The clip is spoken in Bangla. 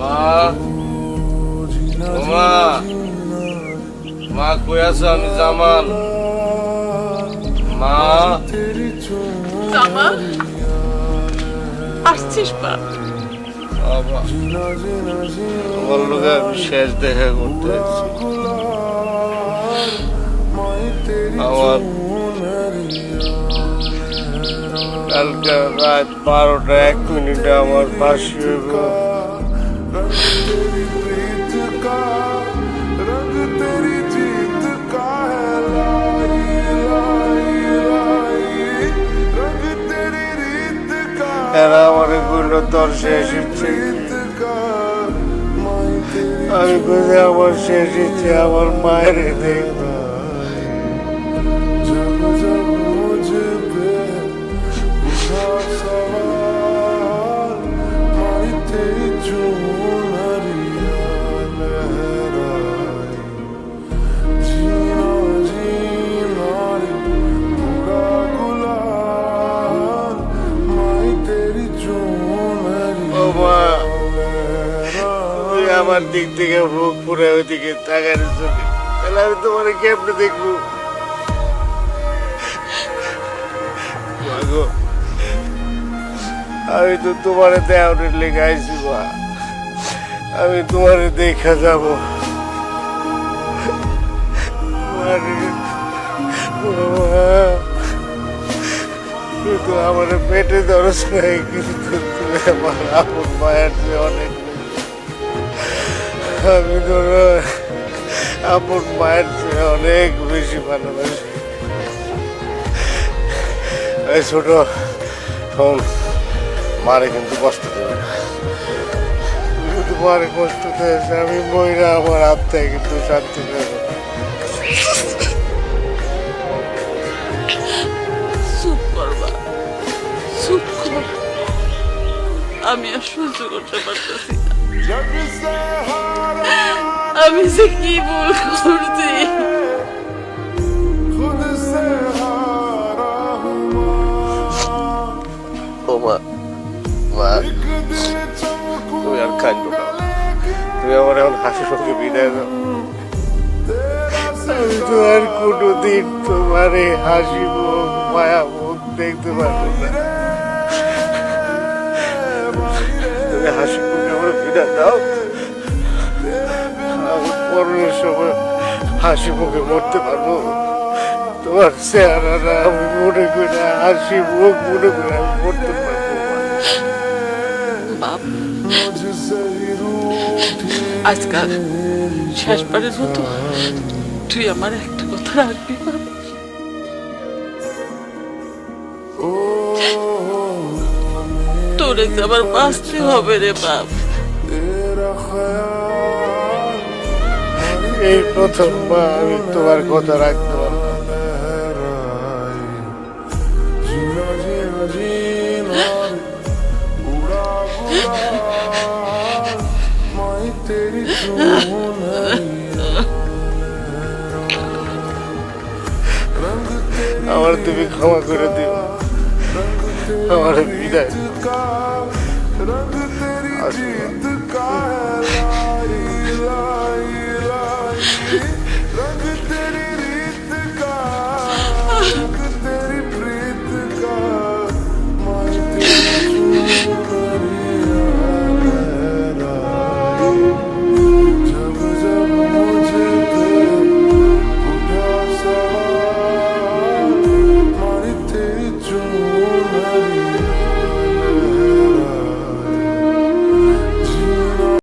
মা ও মা মা কই আছো? আমি জামাল। মা জামাল আসছিস বা? বাবা আমার লোকে আমি শেষ দেখা করতে এসেছি। আমার কালকে রাত 12:01 আমার ফাঁসি হইব। এরা আমার কইল তোর শেষ ইচ্ছে। আমি কইছি আমার শেষ ইচ্ছে আমার মায়ের দেখব। আমার দিক থেকে মুখ পুরে ওইদিকে তাকার চোখে, তাহলে আমি তোমার কেমনে দেখবো? আমি তো তোমার দেওয়ার লেগে আইছি মা, আমি তোমার দেখা যাব। কিন্তু আমার পেটে দরজ নাই, কিন্তু তুমি আমার আপন মায়ের চেয়ে অনেক। আমি তোর আপন মায়ের চেয়ে অনেক বেশি ভালোবাসি। এই ছোট শোন, মারে কিন্তু কষ্ট দেবে না। কিন্তু মারে কষ্ট দিয়েছে, আমি মহিলা আমার আত্মায় কিন্তু শান্তি দেবে। চুপ করবা, চুপ কর। আমি আর সহ্য করতে পারতেছি না। আমি যে কি ভুল করছি। ও মা, মা তুমি আর কাঁদো না, তুমি আমার এখন হাসি সঙ্গে বিদায় দাও। আমি তো আর কোনোদিন তোমার এই হাসি মুখ মায়া মুখ দেখতে পারবো না। তুমি হাসি মুখে আমার বিদায় দাও। আমি মরণের সময় হাসি মুখে মরতে পারবো। তোমার চেহারা আমি মনে করি না, হাসি মুখ মনে করে আমি মরতে পারবো। বাপ, আজকাল শেষবারের মতো তুই আমার একটা কথা রাখবি বাপ? তোরে যে আবার বাঁচতে হবে রে বাপ। এই প্রথম মা আমি তোমার কথা রাখতে পারলাম। আমার তুমি ক্ষমা করে দিও, আমার বিদায়।